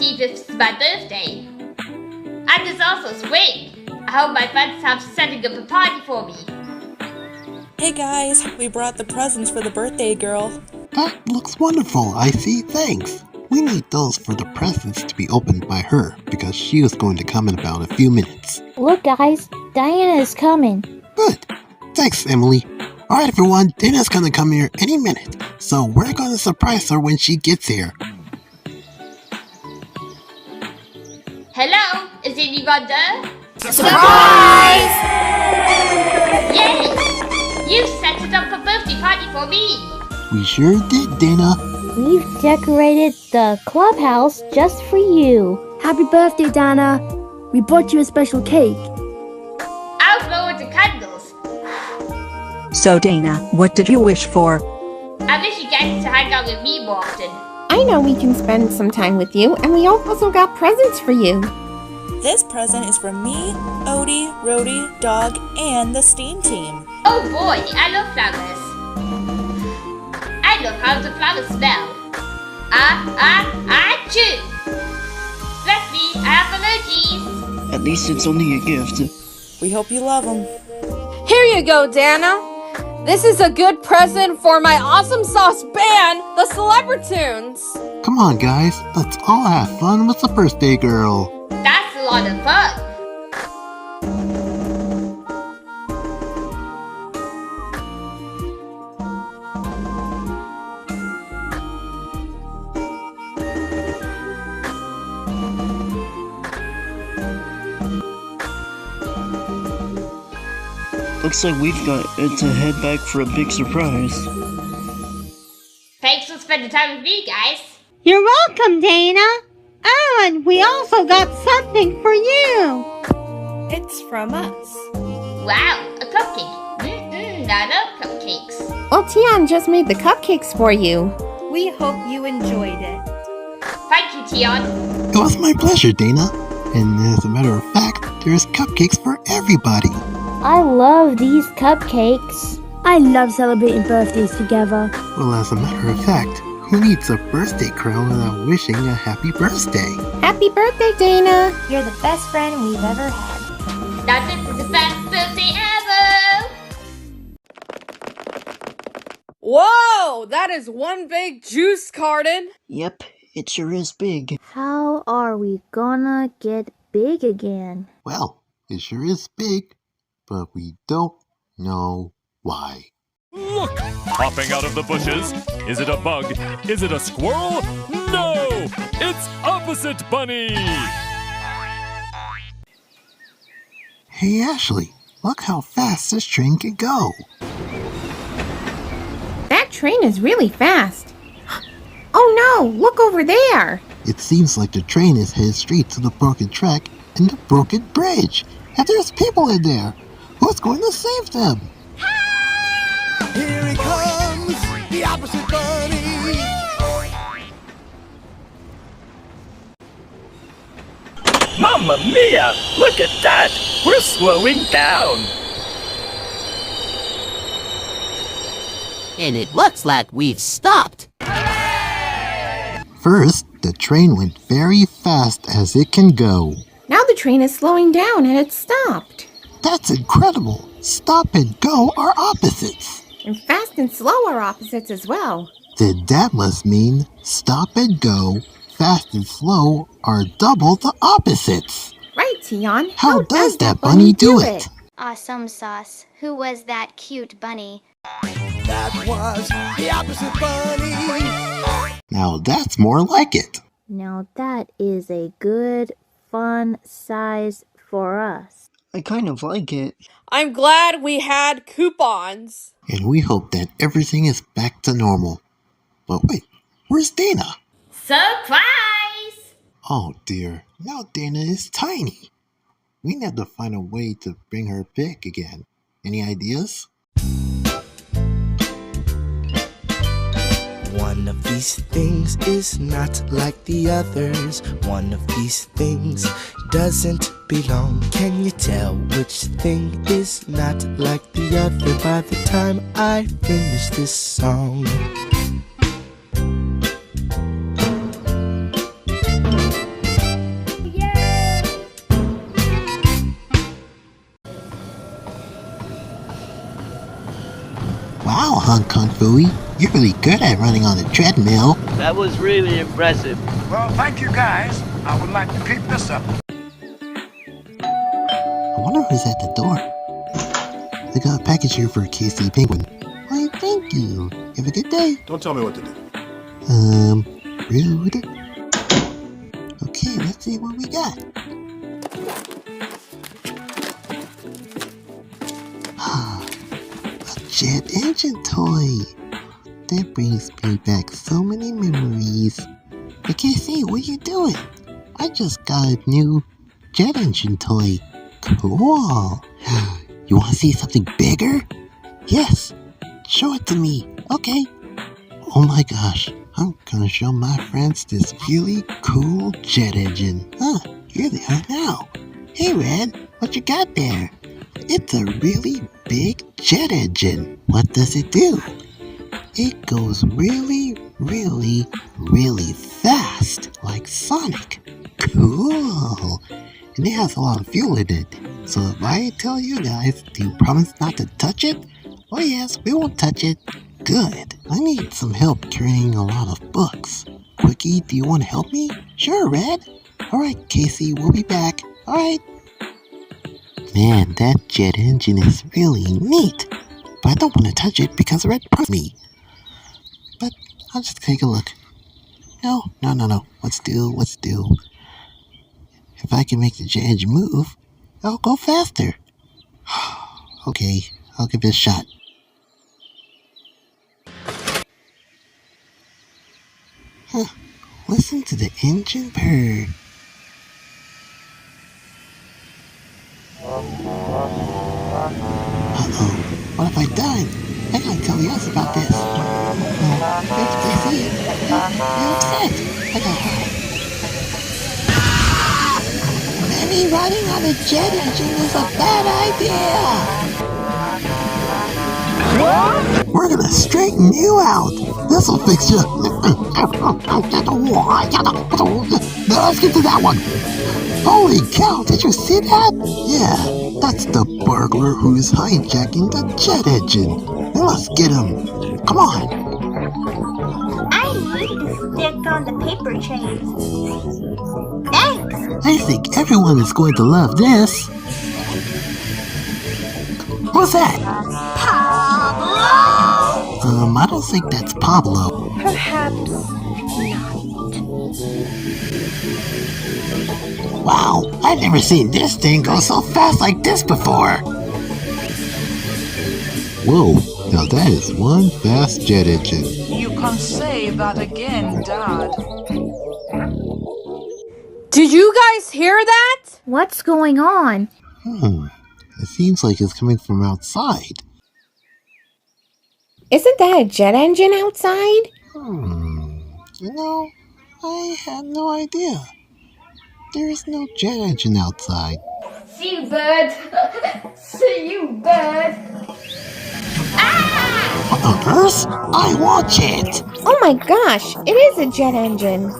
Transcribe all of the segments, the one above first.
see this is my birthday. And it's also spring. I hope my friends have setting up a party for me. Hey guys, we brought the presents for the birthday girl. That looks wonderful, I see. Thanks. We need those for the presents to be opened by her because she is going to come in about a few minutes. Look guys, Diana is coming. Good. Thanks, Emily. Alright everyone, Dana's gonna come here any minute, so we're gonna surprise her when she gets here. Hello, is anyone there? Surprise! Yay! You set it up a birthday party for me. We sure did, Dana. We've decorated the clubhouse just for you. Happy birthday, Dana. We brought you a special cake. I'll blow the candles. So Dana, what did you wish for? I wish you guys to hang out with me more often. I know we can spend some time with you, and we also got presents for you. This present is from me, Odie, Rhodey, Dog, and the STEAM team. Oh boy, I love flowers. I love how the flowers smell. Achoo! Bless me, I have allergies. At least it's only a gift. We hope you love them. Here you go, Dana. This is a good present for my awesome sauce band, the Celebritunes. Come on, guys. Let's all have fun with the birthday girl. That's a lot of fun. Looks like we've got to head back for a big surprise. Thanks for spending time with me, guys. You're welcome, Dana. Oh, and we also got something for you. It's from us. Wow, a cupcake. I love cupcakes. Well, Tian just made the cupcakes for you. We hope you enjoyed it. Thank you, Tian. It was my pleasure, Dana. And as a matter of fact, there's cupcakes for everybody. I love these cupcakes. I love celebrating birthdays together. Well, as a matter of fact, who needs a birthday crown without wishing a happy birthday? Happy birthday, Dana. You're the best friend we've ever had. Now this is the best birthday ever. Whoa, that is one big juice carton. Yep, it sure is big. How are we gonna get big again? Well, it sure is big, but we don't know why. Look! Popping out of the bushes. Is it a bug? Is it a squirrel? No! It's Opposite Bunny! Hey, Ashley, look how fast this train can go. That train is really fast. Oh no, look over there. It seems like the train is headed straight to the broken track and the broken bridge. And there's people in there. Who's going to save them? Here he comes, the Opposite Bunny. Mamma mia! Look at that! We're slowing down! And it looks like we've stopped. First, the train went very fast as it can go. Now the train is slowing down and it's stopped. That's incredible. Stop and go are opposites. And fast and slow are opposites as well. Then that must mean stop and go, fast and slow are double the opposites. Right, Tian. How does that bunny do it? Awesome sauce. Who was that cute bunny? That was the Opposite Bunny. Now that's more like it. Now that is a good, fun size for us. I kind of like it. I'm glad we had coupons. And we hope that everything is back to normal. But wait, where's Dana? Surprise! Oh dear, now Dana is tiny. We need to find a way to bring her big again. Any ideas? One of these things is not like the others. One of these things doesn't belong. Can you tell which thing is not like the other by the time I finish this song? Hong Kong Phooey. You're really good at running on the treadmill. That was really impressive. Well, thank you guys. I would like to keep this up. I wonder who's at the door. I got a package here for Casey Penguin. Why, thank you. You have a good day. Don't tell me what to do. Rude. Okay, let's see what we got. A jet engine toy. That brings me back so many memories. Hey, Casey, what are you doing? I just got a new jet engine toy. Cool. You want to see something bigger? Yes. Show it to me. Okay. Oh my gosh. I'm gonna show my friends this really cool jet engine. Here they are now. Hey, Red, what you got there? It's a really big jet engine. What does it do? It goes really, really, really fast, like Sonic. Cool. And it has a lot of fuel in it. So if I tell you guys, do you promise not to touch it? Oh yes, we won't touch it. Good. I need some help carrying a lot of books. Quickie, do you want to help me? Sure, Red. Alright, Casey, we'll be back. Alright. Man, that jet engine is really neat. But I don't want to touch it because Red promised me. But I'll just take a look. No. Let's do. If I can make the jet engine move, I'll go faster. Okay, I'll give it a shot. Listen to the engine purr. Uh-oh, what have I done? I gotta tell the others about this. Where's Casey? You're upset. I gotta hide. Maybe riding on a jet engine is a bad idea. We're gonna straighten you out. This'll fix you. Let's get to that one. Holy cow, did you see that? Yeah, that's the burglar who's hijacking the jet engine. Now let's get him. Come on. I need to stick on the paper train. Thanks. I think everyone is going to love this. What's that? Pablo! I don't think that's Pablo. Perhaps not. Wow, I've never seen this thing go so fast like this before. Whoa, now that is one fast jet engine. You can't say that again, Dad. Did you guys hear that? What's going on? It seems like it's coming from outside. Isn't that a jet engine outside? You know, I had no idea. There is no jet engine outside. See you, bird. See you, bird. What on earth? I watch it. Oh my gosh, it is a jet engine.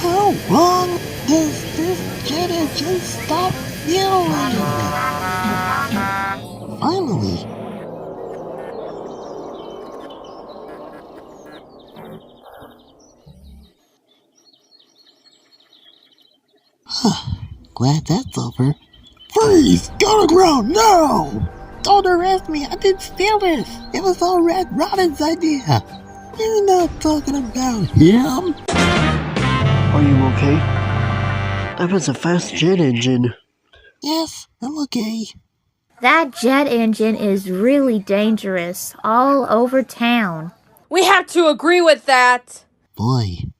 How long does this jet engine stop fueling? Finally. Glad that's over. Freeze! Go to ground now! Don't arrest me! I didn't steal this! It was all Red Robin's idea! You're not talking about him! Are you okay? That was a fast jet engine. Yes, I'm okay. That jet engine is really dangerous all over town. We have to agree with that. Boy,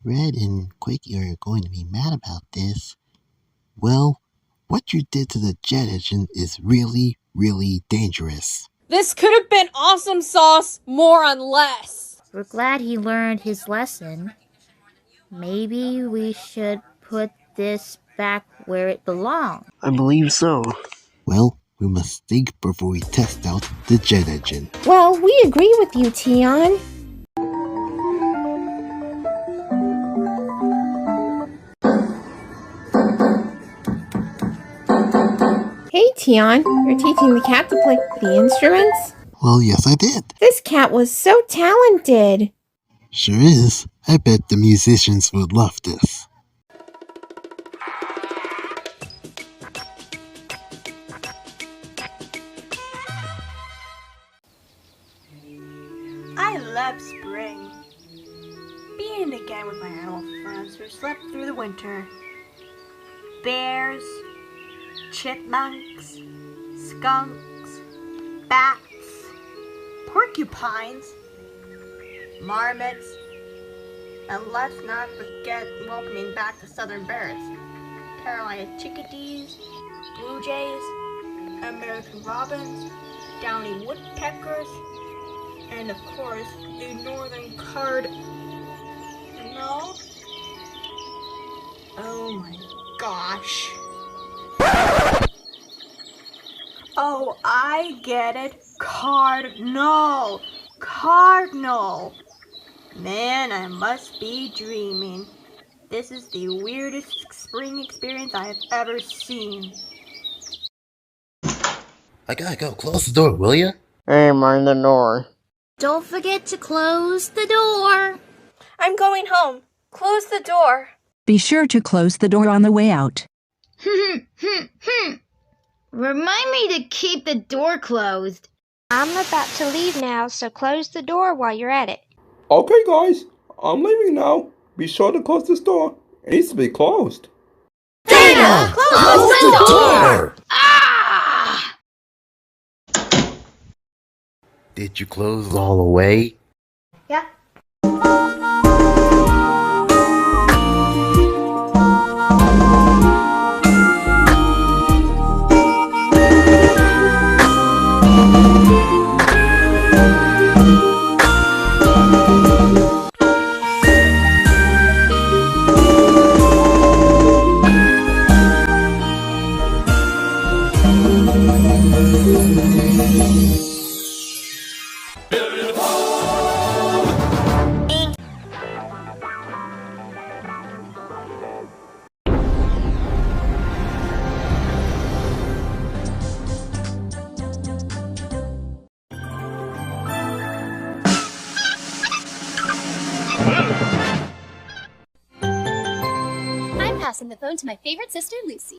Red and Quakey are going to be mad about this. Well, what you did to the jet engine is really, really dangerous. This could have been awesome sauce more on less. We're glad he learned his lesson. Maybe we should put this back where it belongs. I believe so. Well, we must think before we test out the jet engine. Well, we agree with you, Tion. Hey, Tion, you're teaching the cat to play the instruments? Well, yes, I did. This cat was so talented. Sure is. I bet the musicians would love this. I love spring. Being again with my animal friends who slept through the winter. Bears, chipmunks, skunks, bats, porcupines, marmots, and let's not forget welcoming back the southern birds. Carolina chickadees, blue jays, American robins, downy woodpeckers, and of course, the northern cardinal. Oh my gosh. Oh, I get it. Cardinal. Man, I must be dreaming. This is the weirdest spring experience I have ever seen. I gotta go. Close the door, will ya? Hey, mind the door. Don't forget to close the door. I'm going home. Close the door. Be sure to close the door on the way out. Remind me to keep the door closed. I'm about to leave now, so close the door while you're at it. Okay, guys, I'm leaving now. Be sure to close this door. It needs to be closed. Dana! Close the door! Ah! Did you close all the way? Yeah. I'm passing the phone to my favorite sister, Lucy.